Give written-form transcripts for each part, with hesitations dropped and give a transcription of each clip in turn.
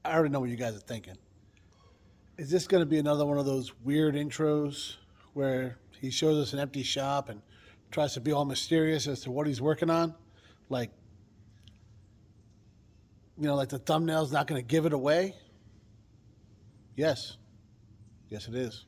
I already know what you guys are thinking. Is this going to be another one of those weird intros where he shows us an empty shop and tries to be all mysterious as to what he's working on? Like, like the thumbnail's not going to give it away? Yes. Yes, it is.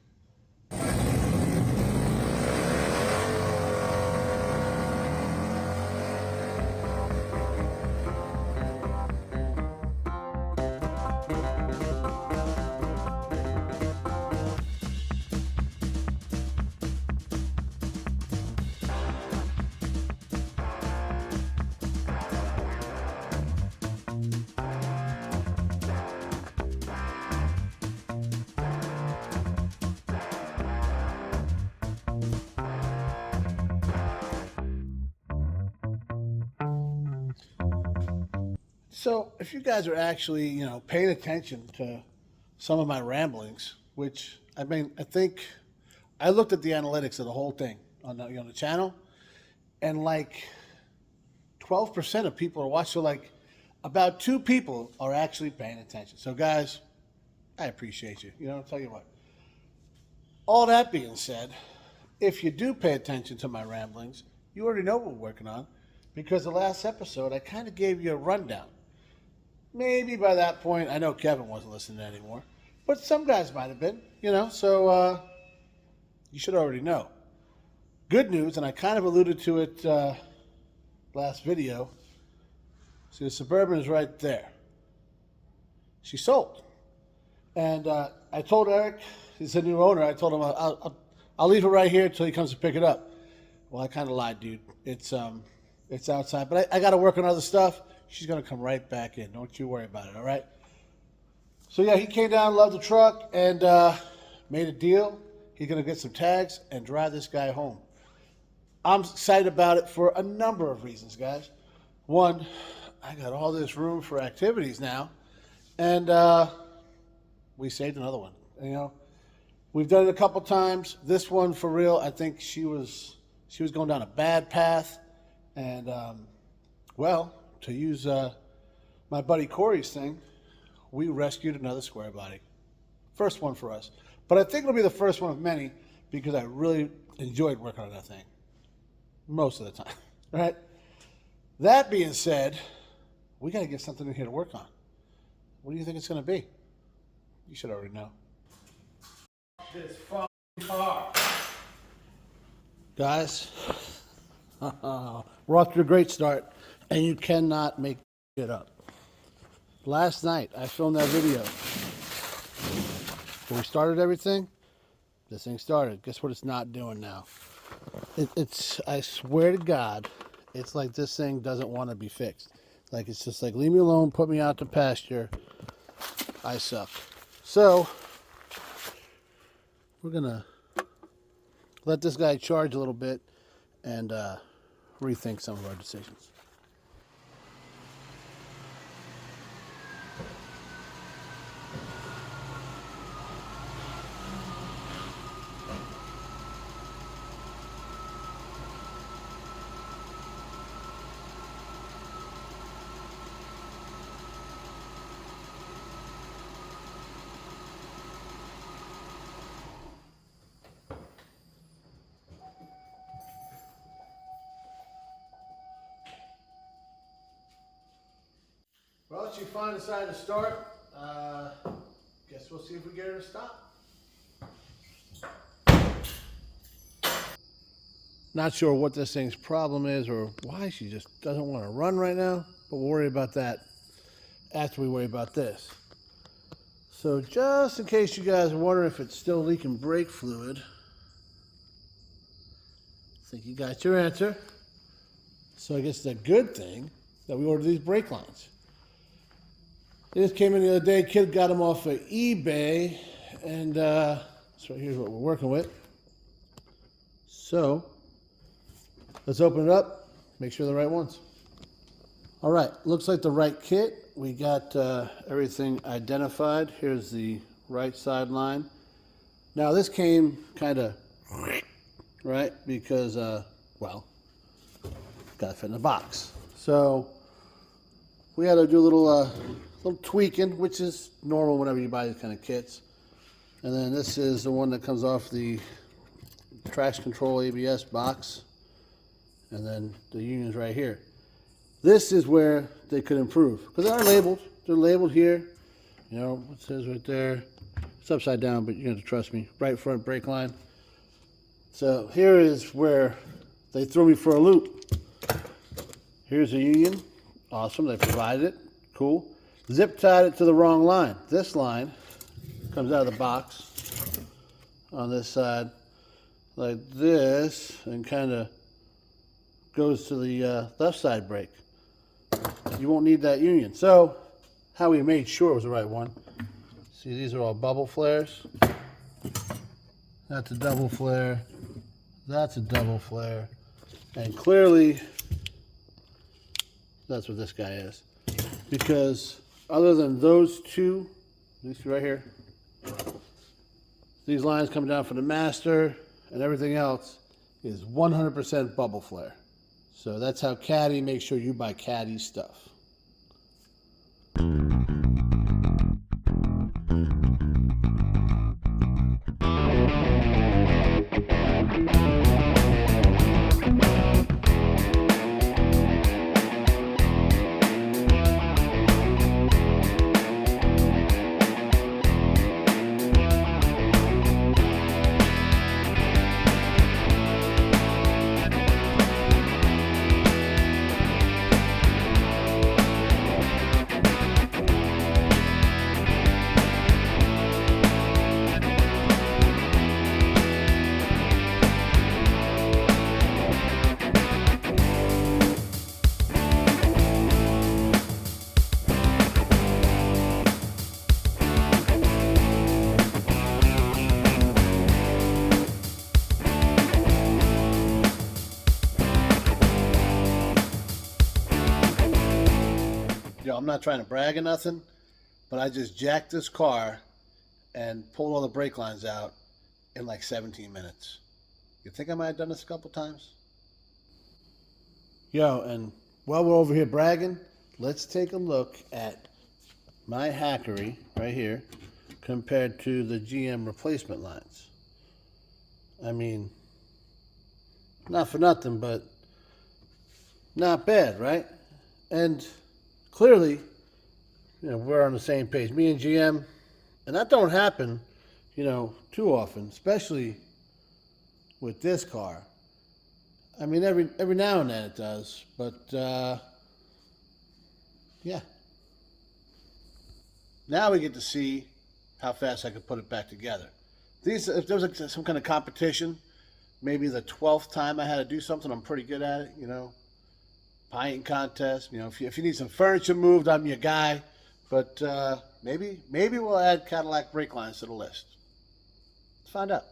So, if you guys are actually, paying attention to some of my ramblings, which I think I looked at the analytics of the whole thing on the channel, and like 12% of people are watching. So, like, about 2 people are actually paying attention. So, guys, I appreciate you. I'll tell you what. All that being said, if you do pay attention to my ramblings, you already know what we're working on, because the last episode I kind of gave you a rundown. Maybe by that point, I know Kevin wasn't listening anymore, but some guys might have been, so you should already know. Good news, and I kind of alluded to it last video. See, the Suburban is right there. She sold. And I told Eric, he's the new owner, I told him I'll leave it right here until he comes to pick it up. Well, I kind of lied, dude. It's outside, but I got to work on other stuff. She's going to come right back in. Don't you worry about it, all right? So, yeah, he came down, loved the truck, and made a deal. He's going to get some tags and drive this guy home. I'm excited about it for a number of reasons, guys. One, I got all this room for activities now, and we saved another one. We've done it a couple times. This one, for real, I think she was going down a bad path, and to use my buddy Corey's thing, we rescued another square body. First one for us. But I think it'll be the first one of many, because I really enjoyed working on that thing. Most of the time. All right? That being said, we got to get something in here to work on. What do you think it's going to be? You should already know. This fucking car. Guys, we're off to a great start. And you cannot make it up. Last night, I filmed that video. When we started everything, this thing started. Guess what it's not doing now? I swear to God, it's like this thing doesn't want to be fixed. Like, it's just like, leave me alone, put me out to pasture. I suck. So, we're going to let this guy charge a little bit and rethink some of our decisions. Well, she finally decided to start. Guess we'll see if we get her to stop. Not sure what this thing's problem is or why she just doesn't want to run right now, but we'll worry about that after we worry about this. So just in case you guys are wondering if it's still leaking brake fluid, I think you got your answer. So I guess it's a good thing that we ordered these brake lines. They just came in the other day. Kid got them off of eBay, and so here's what we're working with. So let's open it up, make sure they're the right ones. All right, looks like the right kit. We got everything identified. Here's the right side line. Now this came kind of right because, got to fit in the box. So we had to do a little little tweaking, which is normal whenever you buy these kind of kits. And then this is the one that comes off the traction control ABS box. And then the union's right here. This is where they could improve, because they are labeled. They're labeled here. You know, it says right there. It's upside down, but you have to trust me. Right front brake line. So here is where they threw me for a loop. Here's the union. Awesome, they provided it. Cool. Zip tied it to the wrong line. This line comes out of the box on this side like this and kind of goes to the left side brake. You won't need that union. So how we made sure it was the right one. See, these are all bubble flares. That's a double flare. That's a double flare. And clearly, that's what this guy is. Because other than those two, these two right here, these lines coming down from the master and everything else is 100% bubble flare. So that's how Caddy makes sure you buy Caddy stuff. I'm not trying to brag or nothing, but I just jacked this car and pulled all the brake lines out in like 17 minutes. You think I might have done this a couple times? Yo, and while we're over here bragging, let's take a look at my hackery right here compared to the GM replacement lines. I mean, not for nothing, but not bad, right? And clearly, you know, we're on the same page, me and GM, and that don't happen, you know, too often, especially with this car. I mean, every now and then it does, but yeah. Now we get to see how fast I can put it back together. If there was like some kind of competition, maybe the 12th time I had to do something, I'm pretty good at it, you know. Pie eating contest, you know, if you need some furniture moved, I'm your guy. But maybe we'll add Cadillac brake lines to the list. Let's find out.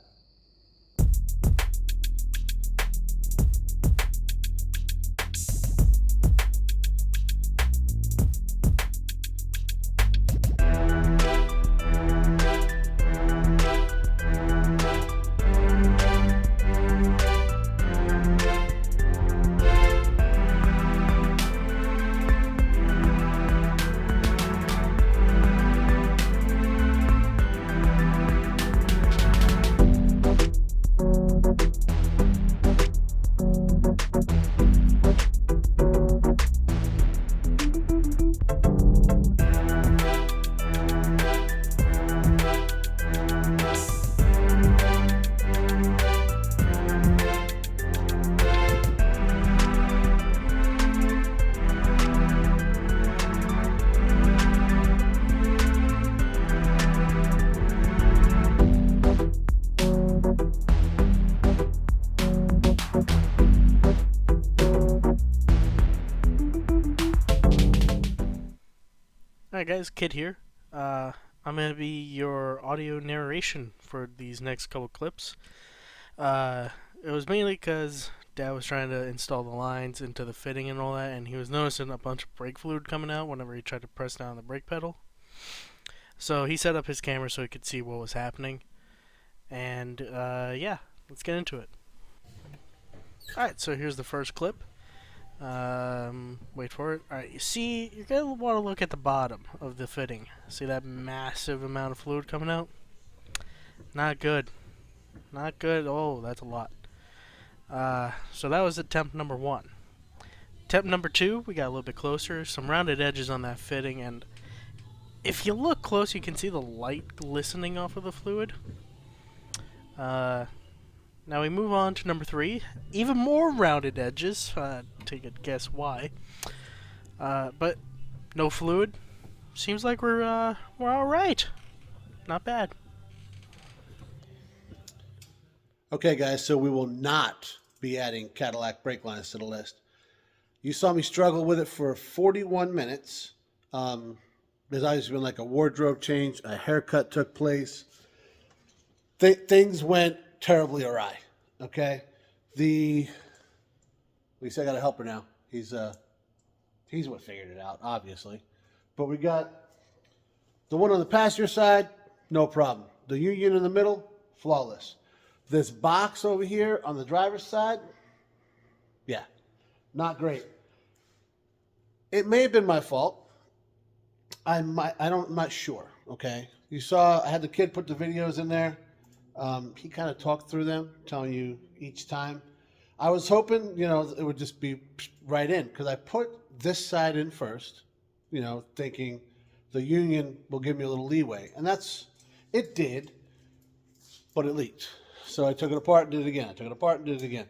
Alright guys, Kid here. I'm going to be your audio narration for these next couple clips. It was mainly because Dad was trying to install the lines into the fitting and all that, and he was noticing a bunch of brake fluid coming out whenever he tried to press down the brake pedal. So he set up his camera so he could see what was happening. And yeah, let's get into it. Alright, so here's the first clip. Wait for it. Alright, you see, you're going to want to look at the bottom of the fitting. See that massive amount of fluid coming out? Not good. Not good. Oh, that's a lot. So that was attempt number 1. Attempt number 2, we got a little bit closer. Some rounded edges on that fitting, and if you look close, you can see the light glistening off of the fluid. Now we move on to number 3. Even more rounded edges. Take a guess why. But no fluid. Seems like we're all right. Not bad. Okay, guys, so we will not be adding Cadillac brake lines to the list. You saw me struggle with it for 41 minutes. There's always been like a wardrobe change, a haircut took place. Things went terribly awry. Okay, at least I got a helper now. He's what figured it out, obviously. But we got the one on the passenger side, no problem. The union in the middle, flawless. This box over here on the driver's side, yeah, not great. It may have been my fault. I'm not sure. Okay, you saw I had the kid put the videos in there. He kind of talked through them, telling you each time. I was hoping, it would just be right in because I put this side in first, thinking the union will give me a little leeway, and it did, but it leaked. So I took it apart and did it again. I took it apart and did it again.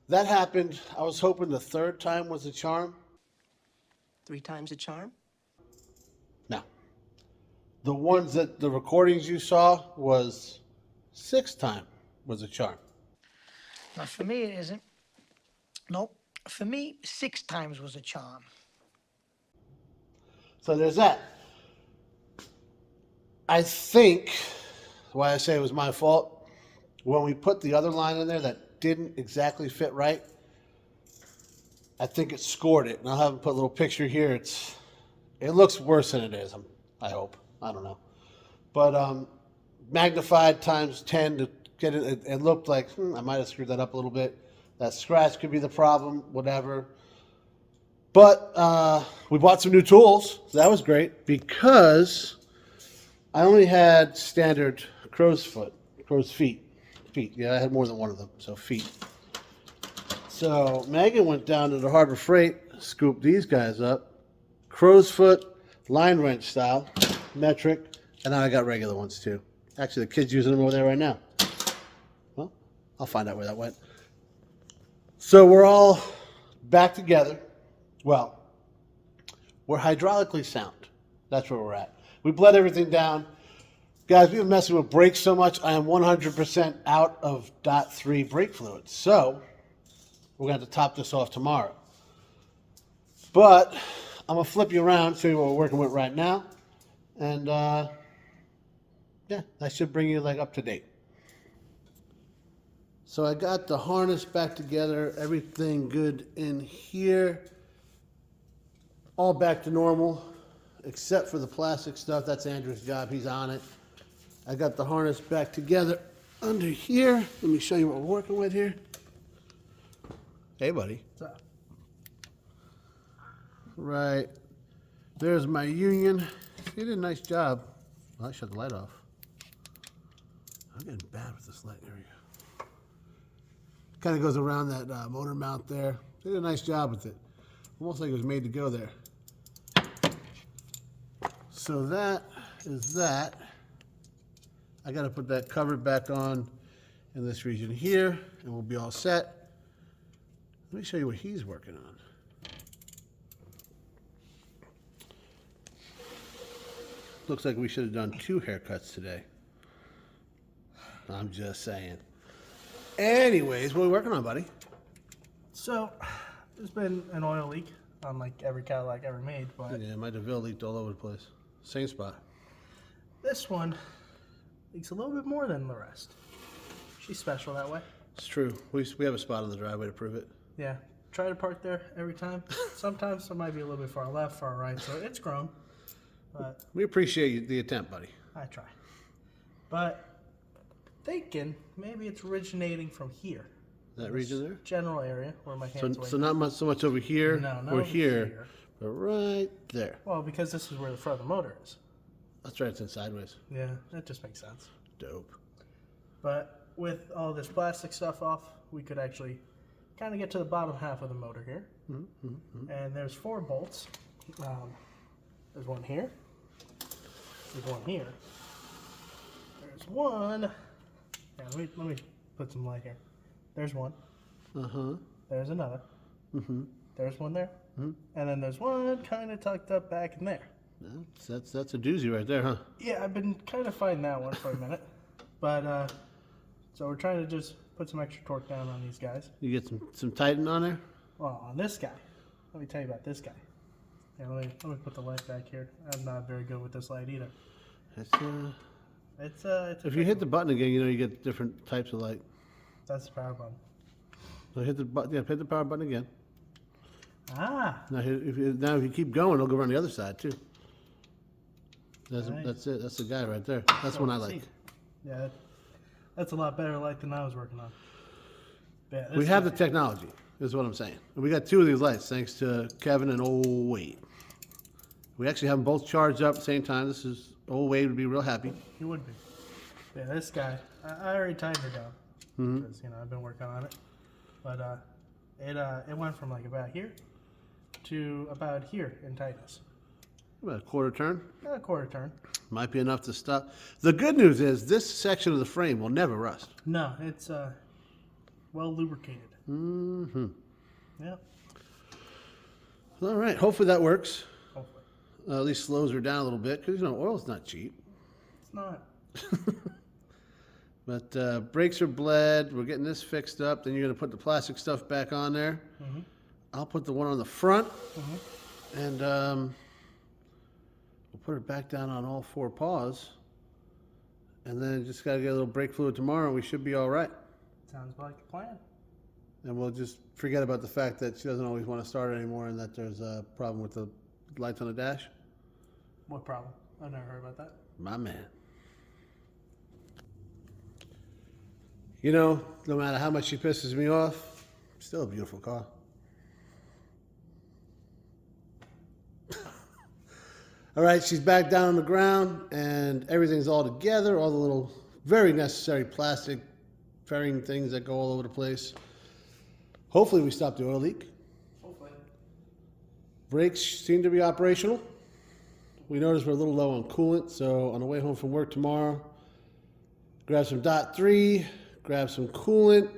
That happened. I was hoping the third time was a charm. 3 times a charm? No. The ones that the recordings you saw was 6 time was a charm. Now, for me, it isn't. Nope. For me, 6 times was a charm. So there's that. I think why I say it was my fault, when we put the other line in there that didn't exactly fit right, I think it scored it. And I'll have them put a little picture here. It looks worse than it is, I hope. I don't know. But magnified times 10 to get it. It looked like I might have screwed that up a little bit. That scratch could be the problem, whatever. But we bought some new tools. So that was great because I only had standard crow's feet. Yeah, I had more than one of them, so feet. So Megan went down to the Harbor Freight, scooped these guys up. Crow's foot, line wrench style, metric, and now I got regular ones too. Actually, the kid's using them over there right now. Well, I'll find out where that went. So we're all back together. Well, we're hydraulically sound. That's where we're at. We bled everything down. Guys, we've been messing with brakes so much, I am 100% out of .3 brake fluid. So we're going to have to top this off tomorrow. But I'm going to flip you around, show you what we're working with right now. And, yeah, that should bring you, up to date. So I got the harness back together, everything good in here. All back to normal, except for the plastic stuff. That's Andrew's job. He's on it. I got the harness back together under here. Let me show you what we're working with here. Hey, buddy. What's up? Right. There's my union. You did a nice job. Well, I shut the light off. I'm getting bad with this light. There we go. Kind of goes around that motor mount there. They did a nice job with it. Almost like it was made to go there. So that is that. I got to put that cover back on in this region here, and we'll be all set. Let me show you what he's working on. Looks like we should have done 2 haircuts today. I'm just saying. Anyways, what are we working on, buddy? So, there's been an oil leak on every Cadillac ever made, but Yeah, my DeVille leaked all over the place. Same spot. this one leaks a little bit more than the rest. She's special that way. It's true. We have a spot on the driveway to prove it. Yeah, try to park there every time. Sometimes it might be a little bit far left, far right, so it's grown. But We appreciate the attempt, buddy. I try. But thinking maybe it's originating from here. That region there? General area where my hands So, went. so not much, so much over here No, not or over here, here. but right there. Well, because this is where the front of the motor is. That's right, it's in sideways. Yeah, that just makes sense. Dope. But with all this plastic stuff off, we could actually kind of get to the bottom half of the motor here. And there's 4 bolts. There's one here. There's one here. There's one. Yeah, let me put some light here. There's one. There's another. There's one there. And then there's one kind of tucked up back in there. That's a doozy right there, huh? Yeah, I've been kind of fighting that one for a minute. But, so we're trying to just put some extra torque down on these guys. You get some Titan on there? Well, on this guy. Let me tell you about this guy. Yeah, let me put the light back here. I'm not very good with this light either. It's, It's if you hit the button again, you know you get different types of light. That's the power button. So hit the button, yeah, hit the power button again. Ah, Now, if you keep going, it'll go around the other side too. That's Nice. that's it. That's the guy right there. That's one I like. Yeah, that's a lot better light than I was working on. Yeah, We have the technology, is what I'm saying. And we got 2 of these lights thanks to Kevin and old Wade. We actually have them both charged up at the same time. This is old Wade would be real happy. He would be. Yeah, this guy, I already timed her down because I've been working on it. But it went from like about here to about here in tightness. About a quarter turn. A quarter turn. Might be enough to stop. The good news is this section of the frame will never rust. No, it's well lubricated. Yeah, All right. Hopefully that works. hopefully. At least slows her down a little bit because oil's not cheap. It's not. But brakes are bled. We're getting this fixed up. Then you're going to put the plastic stuff back on there. I'll put the one on the front. And we'll put it back down on all 4 paws. And then just got to get a little brake fluid tomorrow and we should be all right. Sounds like a plan. And we'll just forget about the fact that she doesn't always want to start it anymore and that there's a problem with the lights on the dash. What problem? I've never heard about that. My man. You know, no matter how much she pisses me off, still a beautiful car. All right, she's back down on the ground and everything's all together, all the little very necessary plastic fairing things that go all over the place. Hopefully we stop the oil leak. Hopefully. Brakes seem to be operational. We noticed we're a little low on coolant, so on the way home from work tomorrow, grab some .3, grab some coolant.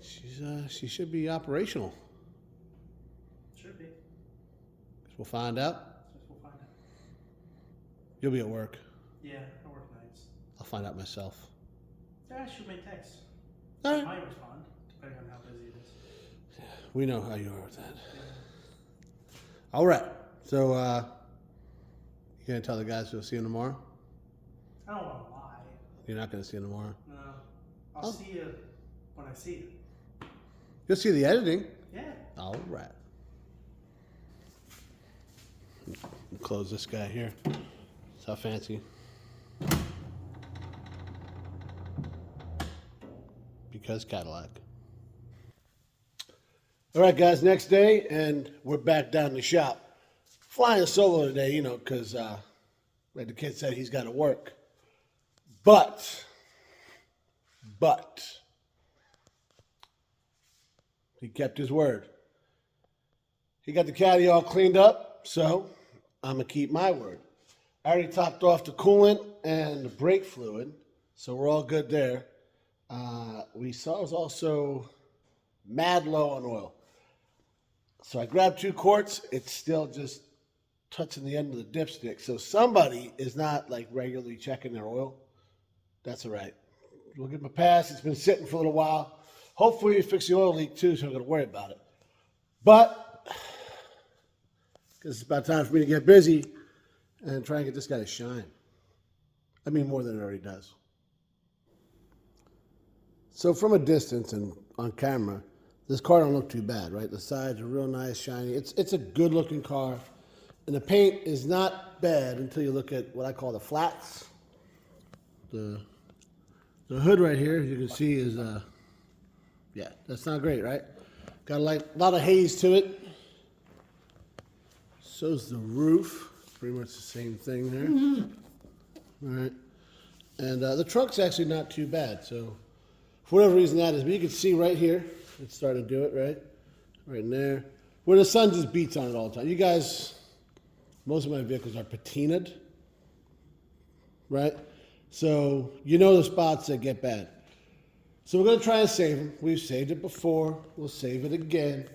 She should be operational. Should be. We'll find out. We'll find out. You'll be at work. Yeah, I work nights. I'll find out myself. Yeah, I should make texts. All I right. might respond, depending on how busy it is. We know how you are with that. All right. So, you gonna tell the guys we'll see you tomorrow? I don't want to lie. You're not gonna see them tomorrow. No. I'll see you when I see you. You'll see the editing. Yeah. All right. Close this guy here. It's how fancy. Because Cadillac. All right, guys, next day, and we're back down in the shop. Flying solo today, because, like the kid said, he's got to work. But, he kept his word. He got the caddy all cleaned up, so I'm going to keep my word. I already topped off the coolant and the brake fluid, so we're all good there. We saw it was also mad low on oil. So I grabbed 2 quarts. It's still just touching the end of the dipstick. So somebody is not like regularly checking their oil. That's all right. We'll give them a pass. It's been sitting for a little while. Hopefully we fix the oil leak too, so I'm going to worry about it. But, because it's about time for me to get busy and try and get this guy to shine. I mean, more than it already does. So from a distance and on camera, this car don't look too bad, right? The sides are real nice, shiny. It's a good looking car. And the paint is not bad until you look at what I call the flats. The The hood right here, you can see is, yeah, that's not great, right? Got a lot of haze to it. So's the roof. Pretty much the same thing there. All right. And the trunk's actually not too bad. So, for whatever reason that is, but you can see right here, it's starting to do it, right? Right in there. Where the sun just beats on it all the time. You guys, most of my vehicles are patinaed, right? So, you know the spots that get bad. So we're going to try and save them. We've saved it before. We'll save it again.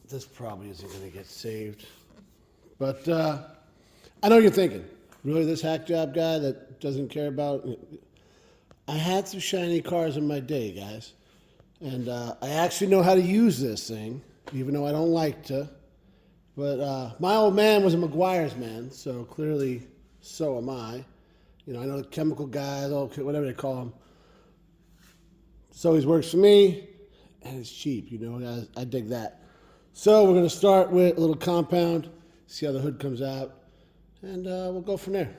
This probably isn't going to get saved. But I know what you're thinking. Really, this hack job guy that doesn't care about... I had some shiny cars in my day, guys. And I actually know how to use this thing, even though I don't like to. But my old man was a McGuire's man, so clearly so am I. You know, I know the chemical guys, whatever they call them. So he works for me, and it's cheap, you know, guys. I dig that. So we're going to start with a little compound, see how the hood comes out, and we'll go from there.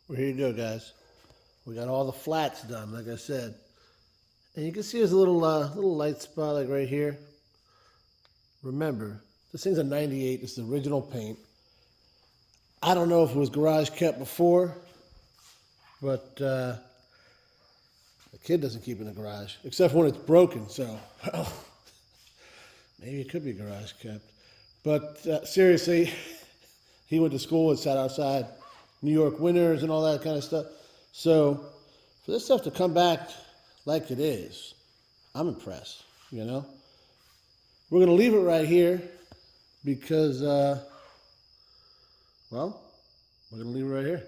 Well, here you go, guys. We got all the flats done, like I said. And you can see there's a little light spot like right here. Remember, this thing's a 98. It's the original paint. I don't know if it was garage kept before, but the kid doesn't keep it in the garage, except when it's broken, so well, maybe it could be garage kept. But seriously, he went to school and sat outside New York winters and all that kind of stuff. So for this stuff to come back like it is, I'm impressed, you know? We're going to leave it right here because, well, we're going to leave it right here.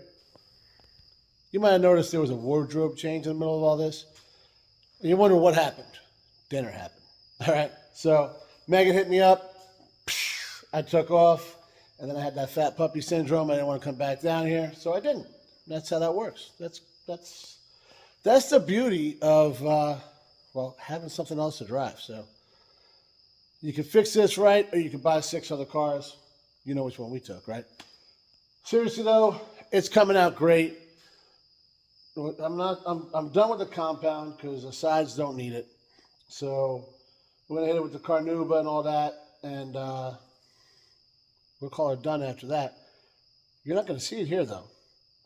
You might have noticed there was a wardrobe change in the middle of all this. And you're wondering what happened. Dinner happened. All right. So Megan hit me up. I took off. And then I had that fat puppy syndrome. I didn't want to come back down here. So I didn't. That's how that works. That's the beauty of, well, having something else to drive. So you can fix this right, or you can buy 6 other cars. You know which one we took, right? Seriously though, it's coming out great. I'm done with the compound because the sides don't need it. So we're gonna hit it with the Carnuba and all that, and we'll call it done after that. You're not gonna see it here though,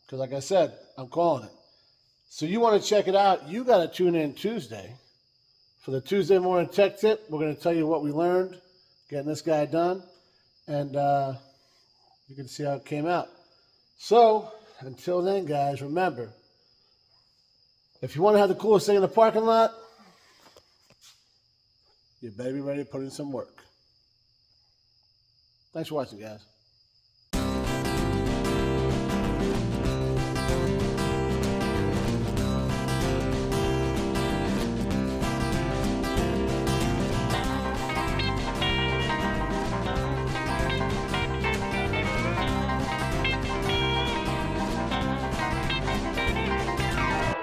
because like I said, I'm calling it. So you want to check it out? You got to tune in Tuesday for the Tuesday morning tech tip. We're going to tell you what we learned getting this guy done, and you can see how it came out. So until then, guys, remember, if you want to have the coolest thing in the parking lot, you better be ready to put in some work. Thanks for watching, guys.